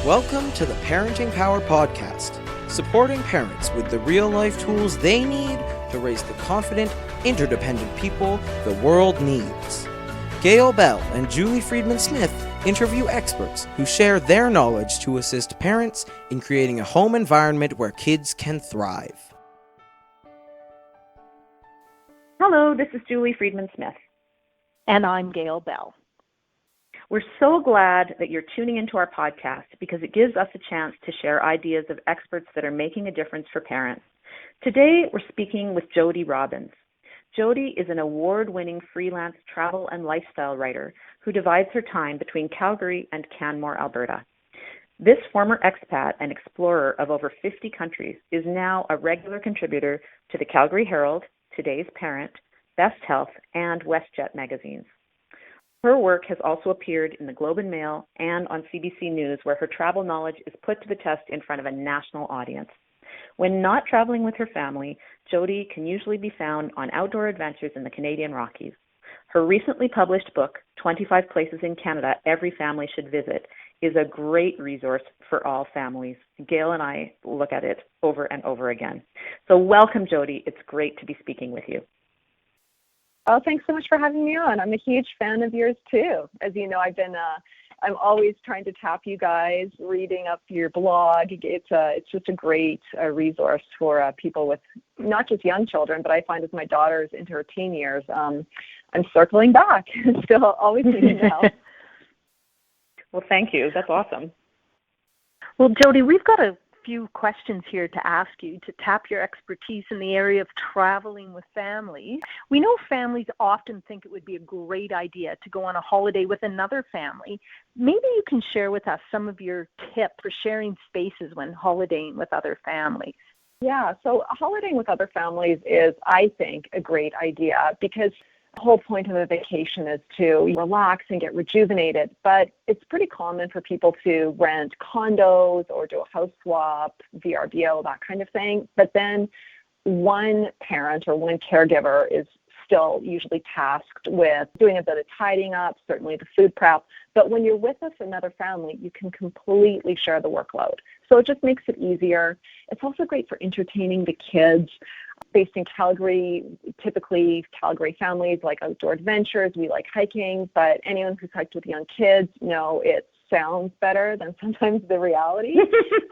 Welcome to the Parenting Power Podcast, supporting parents with the real-life tools they need to raise the confident, interdependent people the world needs. Gail Bell and Julie Friedman-Smith interview experts who share their knowledge to assist parents in creating a home environment where kids can thrive. Hello, this is Julie Friedman-Smith. And I'm Gail Bell. We're so glad that you're tuning into our podcast because it gives us a chance to share ideas of experts that are making a difference for parents. Today, we're speaking with Jody Robbins. Jody is an award-winning freelance travel and lifestyle writer who divides her time between Calgary and Canmore, Alberta. This former expat and explorer of over 50 countries is now a regular contributor to the Calgary Herald, Today's Parent, Best Health, and WestJet magazines. Her work has also appeared in the Globe and Mail and on CBC News, where her travel knowledge is put to the test in front of a national audience. When not traveling with her family, Jody can usually be found on outdoor adventures in the Canadian Rockies. Her recently published book, 25 Places in Canada Every Family Should Visit, is a great resource for all families. Gail and I look at it over and over again. So welcome, Jody. It's great to be speaking with you. Oh, thanks so much for having me on. I'm a huge fan of yours too. As you know, I'm always trying to tap you guys, reading up your blog. It's just a great resource for people with not just young children, but I find as my daughter's into her teen years, I'm circling back. Still always needing help. Well, thank you. That's awesome. Well, Jody, we've got a few questions here to ask you to tap your expertise in the area of traveling with families. We know families often think it would be a great idea to go on a holiday with another family. Maybe you can share with us some of your tips for sharing spaces when holidaying with other families. Yeah, so holidaying with other families is, I think, a great idea because the whole point of a vacation is to relax and get rejuvenated, but it's pretty common for people to rent condos or do a house swap, VRBO, that kind of thing. But then one parent or one caregiver is still usually tasked with doing a bit of tidying up, certainly the food prep. But when you're with another family, you can completely share the workload. So it just makes it easier. It's also great for entertaining the kids. Based in Calgary, typically Calgary families like outdoor adventures. We like hiking, but anyone who's hiked with young kids know it sounds better than sometimes the reality.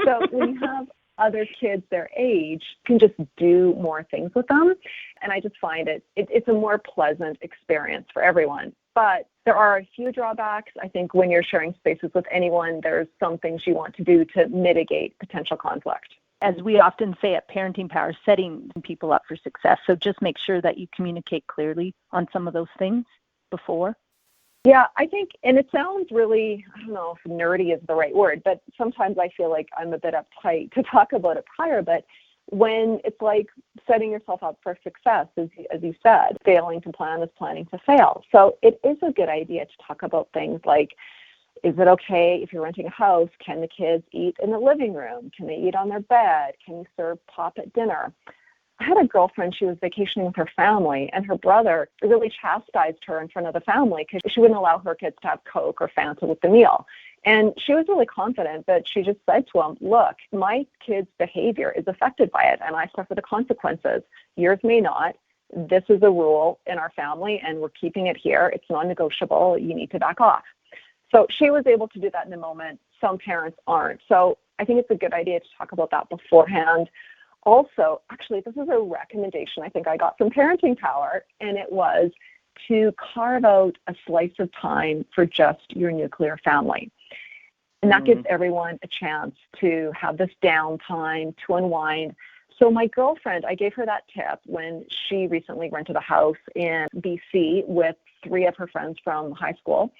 So when you have other kids their age, you can just do more things with them. And I just find it's a more pleasant experience for everyone. But there are a few drawbacks. I think when you're sharing spaces with anyone, there's some things you want to do to mitigate potential conflict. As we often say at Parenting Power, setting people up for success. So just make sure that you communicate clearly on some of those things before. Yeah, I think, and it sounds really, I don't know if nerdy is the right word, but sometimes I feel like I'm a bit uptight to talk about it prior, but when it's like setting yourself up for success, as you said, failing to plan is planning to fail. So it is a good idea to talk about things like, is it okay if you're renting a house? Can the kids eat in the living room? Can they eat on their bed? Can you serve pop at dinner? I had a girlfriend, she was vacationing with her family, and her brother really chastised her in front of the family because she wouldn't allow her kids to have Coke or Fanta with the meal. And she was really confident, but she just said to him, look, my kid's behavior is affected by it, and I suffer the consequences. Yours may not. This is a rule in our family, and we're keeping it here. It's non-negotiable. You need to back off. So she was able to do that in the moment. Some parents aren't. So I think it's a good idea to talk about that beforehand. Also, actually, this is a recommendation I think I got from Parenting Power, and it was to carve out a slice of time for just your nuclear family. And that gives everyone a chance to have this downtime, to unwind. So my girlfriend, I gave her that tip when she recently rented a house in BC with 3 of her friends from high school.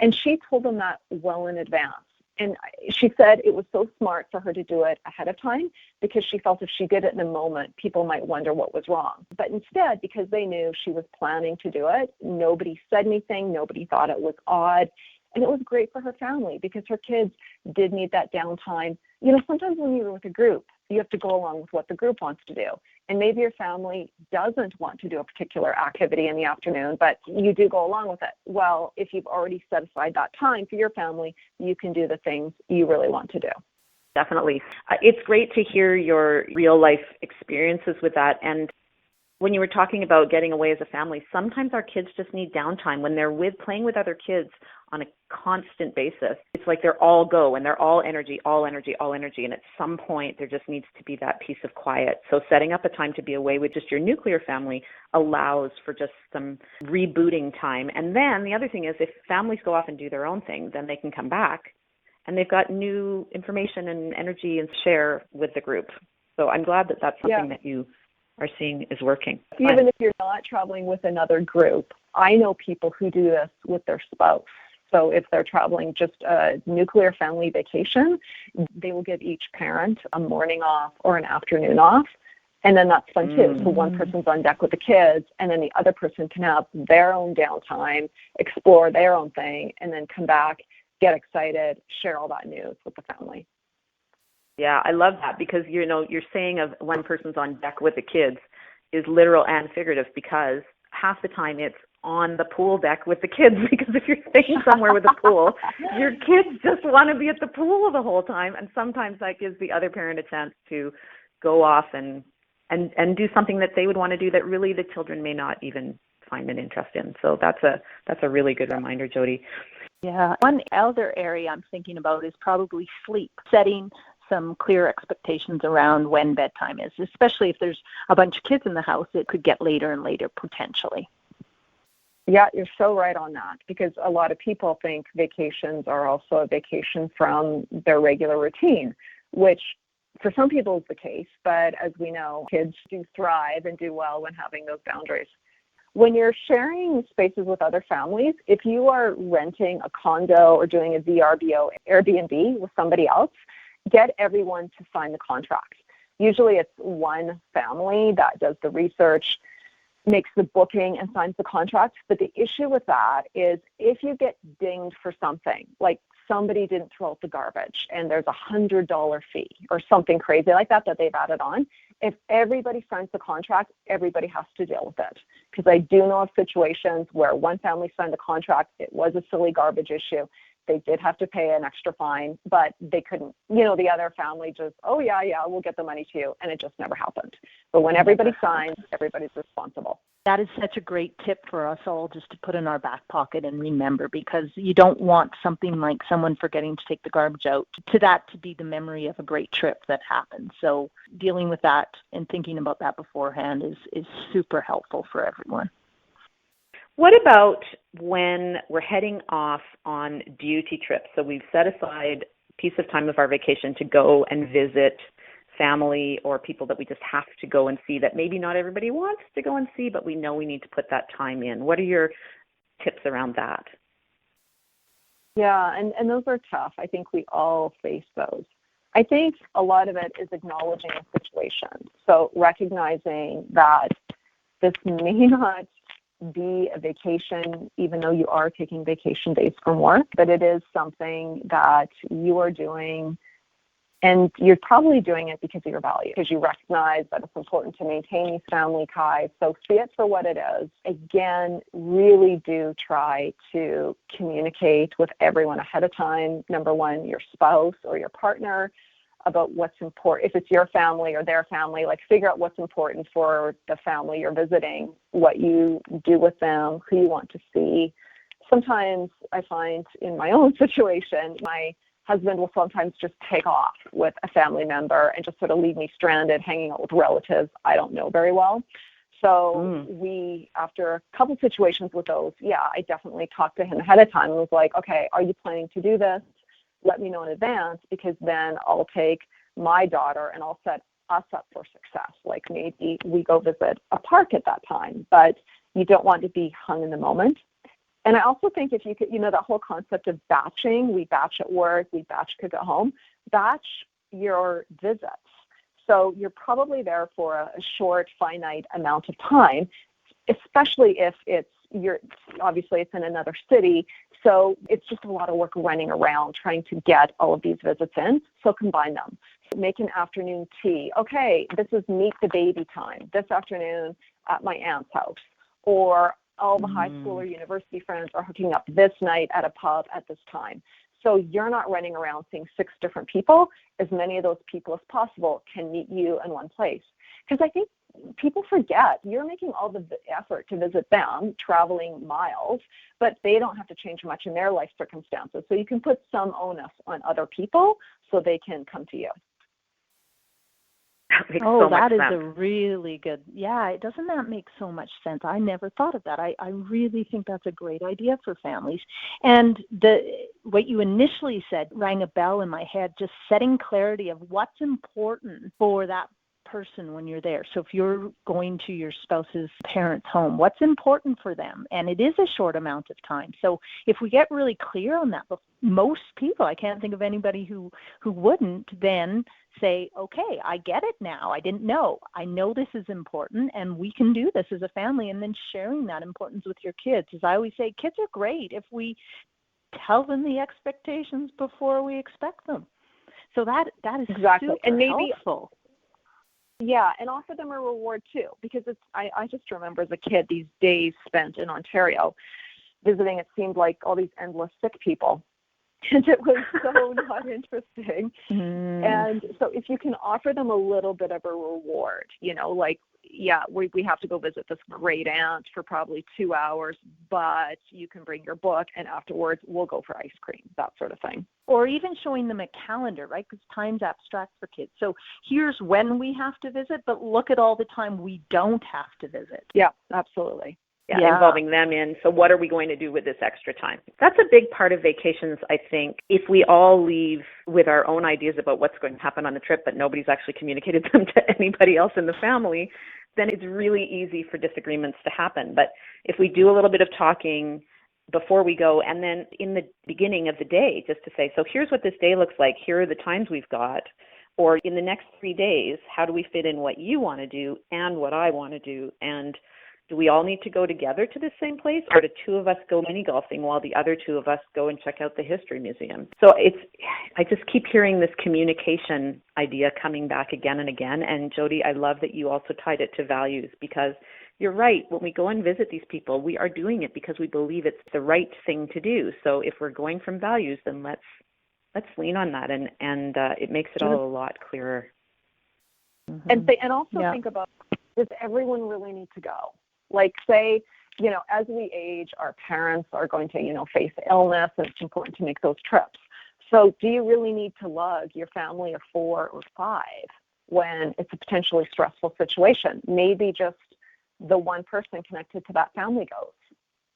And she told them that well in advance. And she said it was so smart for her to do it ahead of time because she felt if she did it in a moment, people might wonder what was wrong. But instead, because they knew she was planning to do it, nobody said anything, nobody thought it was odd. And it was great for her family because her kids did need that downtime. You know, sometimes when you're with a group, you have to go along with what the group wants to do. And maybe your family doesn't want to do a particular activity in the afternoon, but you do go along with it. Well, if you've already set aside that time for your family, you can do the things you really want to do. Definitely. It's great to hear your real life experiences with that. And when you were talking about getting away as a family, sometimes our kids just need downtime when they're playing with other kids on a constant basis. It's like they're all go and they're all energy. And at some point, there just needs to be that piece of quiet. So setting up a time to be away with just your nuclear family allows for just some rebooting time. And then the other thing is if families go off and do their own thing, then they can come back and they've got new information and energy and share with the group. So I'm glad that that's something that you are seeing is working. Even if you're not traveling with another group, I know people who do this with their spouse. So if they're traveling just a nuclear family vacation, they will give each parent a morning off or an afternoon off. And then that's fun too. So one person's on deck with the kids and then the other person can have their own downtime, explore their own thing, and then come back, get excited, share all that news with the family. Yeah, I love that because, you know, you're saying of one person's on deck with the kids is literal and figurative because half the time it's on the pool deck with the kids because if you're staying somewhere with a pool, your kids just want to be at the pool the whole time. And sometimes that gives the other parent a chance to go off and do something that they would want to do that really the children may not even find an interest in. So that's a really good reminder, Jody. Yeah. One other area I'm thinking about is probably sleep, setting some clear expectations around when bedtime is, especially if there's a bunch of kids in the house, it could get later and later potentially. Yeah, you're so right on that because a lot of people think vacations are also a vacation from their regular routine, which for some people is the case, but as we know, kids do thrive and do well when having those boundaries. When you're sharing spaces with other families, if you are renting a condo or doing a VRBO, Airbnb with somebody else, get everyone to sign the contract. Usually it's one family that does the research, makes the booking and signs the contract. But the issue with that is if you get dinged for something, like somebody didn't throw out the garbage and there's $100 fee or something crazy like that they've added on, if everybody signs the contract, everybody has to deal with it. Because I do know of situations where one family signed the contract, it was a silly garbage issue. They did have to pay an extra fine, but they couldn't, the other family just, oh, yeah, we'll get the money to you. And it just never happened. But when everybody signs, everybody's responsible. That is such a great tip for us all just to put in our back pocket and remember because you don't want something like someone forgetting to take the garbage out to be the memory of a great trip that happened. So dealing with that and thinking about that beforehand is super helpful for everyone. What about when we're heading off on duty trips? So we've set aside a piece of time of our vacation to go and visit family or people that we just have to go and see that maybe not everybody wants to go and see, but we know we need to put that time in. What are your tips around that? Yeah, and those are tough. I think we all face those. I think a lot of it is acknowledging the situation. So recognizing that this may not be a vacation, even though you are taking vacation days from work, but it is something that you are doing, and you're probably doing it because of your value, because you recognize that it's important to maintain these family ties. So see it for what it is. Again, really do try to communicate with everyone ahead of time. Number one, your spouse or your partner, about what's important. If it's your family or their family, like figure out what's important for the family you're visiting, what you do with them, who you want to see. Sometimes I find in my own situation, my husband will sometimes just take off with a family member and just sort of leave me stranded hanging out with relatives I don't know very well. So we, after a couple situations with those, I definitely talked to him ahead of time and was like, okay, are you planning to do this? Let me know in advance because then I'll take my daughter and I'll set us up for success. Like maybe we go visit a park at that time, but you don't want to be hung in the moment. And I also think if you could, that whole concept of batching, we batch at work, we batch cook at home, batch your visits. So you're probably there for a short, finite amount of time, especially if it's obviously it's in another city. So it's just a lot of work running around trying to get all of these visits in. So combine them. Make an afternoon tea. Okay, this is meet the baby time this afternoon at my aunt's house. Or all the high school or university friends are hooking up this night at a pub at this time. So you're not running around seeing 6 different people. As many of those people as possible can meet you in one place. Because I think people forget you're making all the effort to visit them, traveling miles, but they don't have to change much in their life circumstances. So you can put some onus on other people so they can come to you. That is a really good, doesn't that make so much sense? I never thought of that. I really think that's a great idea for families. And what you initially said rang a bell in my head, just setting clarity of what's important for that person when you're there. So if you're going to your spouse's parents' home, what's important for them? And it is a short amount of time. So if we get really clear on that, most people, I can't think of anybody who wouldn't then say, okay, I get it now. I didn't know. I know this is important and we can do this as a family. And then sharing that importance with your kids. As I always say, kids are great if we tell them the expectations before we expect them. So that is exactly. super and maybe helpful. Yeah, and offer them a reward too, because I just remember as a kid these days spent in Ontario visiting. It seemed like all these endless sick people, and it was so not interesting. And so if you can offer them a little bit of a reward, like, we have to go visit this great aunt for probably 2 hours, but you can bring your book and afterwards we'll go for ice cream, that sort of thing. Or even showing them a calendar, right? Because time's abstract for kids. So here's when we have to visit, but look at all the time we don't have to visit. Yeah, absolutely. Yeah, involving them in, so what are we going to do with this extra time? That's a big part of vacations, I think. If we all leave with our own ideas about what's going to happen on the trip, but nobody's actually communicated them to anybody else in the family, then it's really easy for disagreements to happen. But if we do a little bit of talking before we go, and then in the beginning of the day, just to say, so here's what this day looks like, here are the times we've got, or in the next 3 days, how do we fit in what you want to do and what I want to do, and do we all need to go together to the same place, or do 2 of us go mini golfing while the other 2 of us go and check out the history museum? So I just keep hearing this communication idea coming back again and again. And Jody, I love that you also tied it to values, because you're right. When we go and visit these people, we are doing it because we believe it's the right thing to do. So if we're going from values, then let's lean on that, and it makes it all a lot clearer. And also think about, does everyone really need to go? Like, say, as we age, our parents are going to, face illness, and it's important to make those trips. So do you really need to lug your family of 4 or 5 when it's a potentially stressful situation? Maybe just the one person connected to that family goes,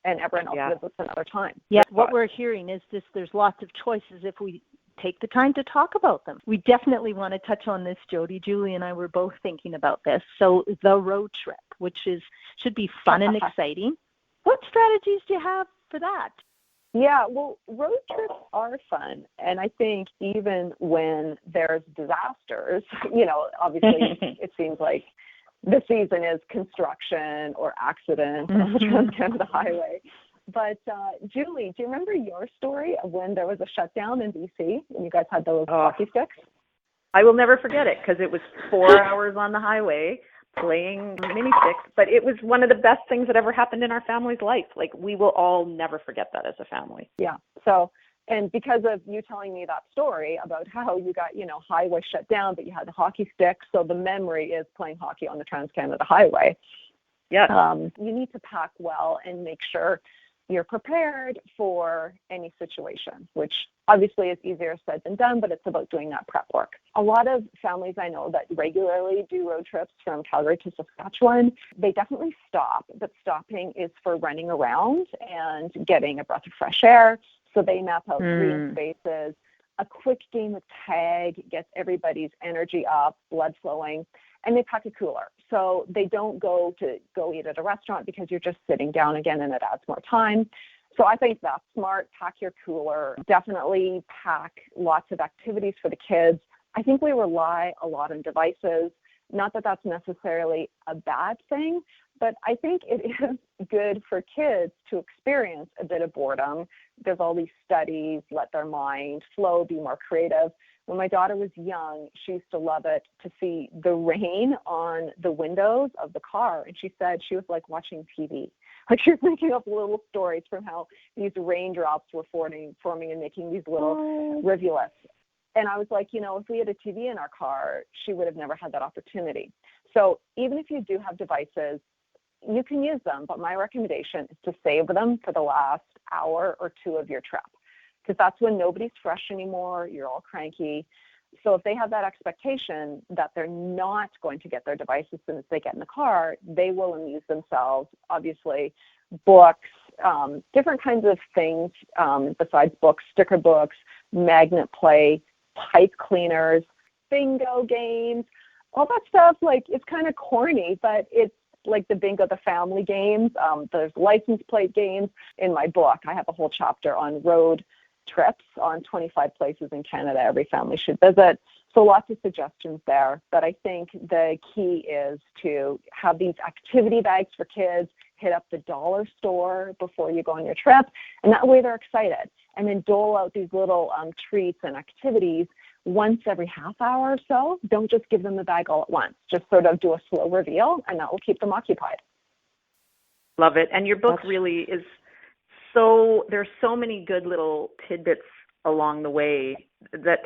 and everyone else visits another time. Yeah, what we're hearing is there's lots of choices if we take the time to talk about them. We definitely want to touch on this, Jody. Julie and I were both thinking about this. So the road trip, which should be fun and exciting. What strategies do you have for that? Yeah, well, road trips are fun. And I think even when there's disasters, obviously it seems like the season is construction or accident on the Trans-Canada Highway. But Julie, do you remember your story of when there was a shutdown in BC and you guys had those hockey sticks? I will never forget it, because it was 4 hours on the highway playing mini sticks, but it was one of the best things that ever happened in our family's life. Like, we will all never forget that as a family. Yeah. So, and because of you telling me that story about how you got, highway shut down, but you had the hockey sticks, so the memory is playing hockey on the Trans-Canada Highway. Yeah. You need to pack well and make sure you're prepared for any situation, which obviously is easier said than done, but it's about doing that prep work. A lot of families I know that regularly do road trips from Calgary to Saskatchewan, they definitely stop, but stopping is for running around and getting a breath of fresh air. So they map out green spaces. A quick game of tag gets everybody's energy up, blood flowing, and they pack a cooler. So they don't go eat at a restaurant because you're just sitting down again and it adds more time. So I think that's smart. Pack your cooler. Definitely pack lots of activities for the kids. I think we rely a lot on devices. Not that that's necessarily a bad thing, But I think it is good for kids to experience a bit of boredom. There's all these studies, let their mind flow, be more creative. When my daughter was young, she used to love it to see the rain on the windows of the car. And she said she was like watching TV. Like she was making up little stories from how these raindrops were forming and making these little rivulets. And I was like, if we had a TV in our car, she would have never had that opportunity. So even if you do have devices, you can use them. But my recommendation is to save them for the last hour or two of your trip, because that's when nobody's fresh anymore. You're all cranky. So if they have that expectation that they're not going to get their devices as soon as they get in the car, they will amuse themselves. Obviously, books, different kinds of things besides books, sticker books, magnet play, pipe cleaners, bingo games, all that stuff. Like, it's kind of corny, but it's like the bingo, the family games. There's license plate games. In my book, I have a whole chapter on road trips on 25 places in Canada every family should visit. So lots of suggestions there. But I think the key is to have these activity bags for kids, hit up the dollar store before you go on your trip, and that way they're excited. And then dole out these little treats and activities once every half hour or so. Don't just give them the bag all at once. Just sort of do a slow reveal, and that will keep them occupied. Love it. And your book really is there's so many good little tidbits along the way that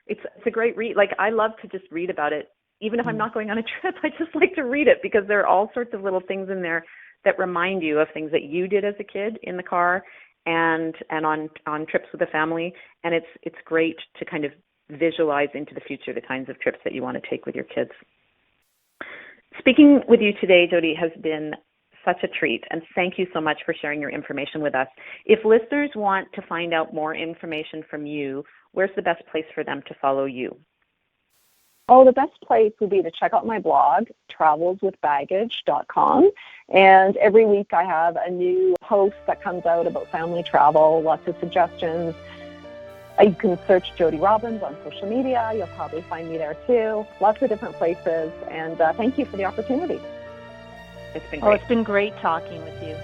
it's a great read. Like, I love to just read about it. Even if I'm not going on a trip, I just like to read it because there are all sorts of little things in there that remind you of things that you did as a kid in the car and on trips with the family. And it's great to kind of visualize into the future the kinds of trips that you want to take with your kids. Speaking with you today, Jody, has been such a treat, and thank you so much for sharing your information with us. If listeners want to find out more information from you, where's the best place for them to follow you? Oh, the best place would be to check out my blog, travelswithbaggage.com. And every week I have a new post that comes out about family travel, lots of suggestions. You can search Jody Robbins on social media. You'll probably find me there too. Lots of different places. And thank you for the opportunity. It's been great. It's been great talking with you.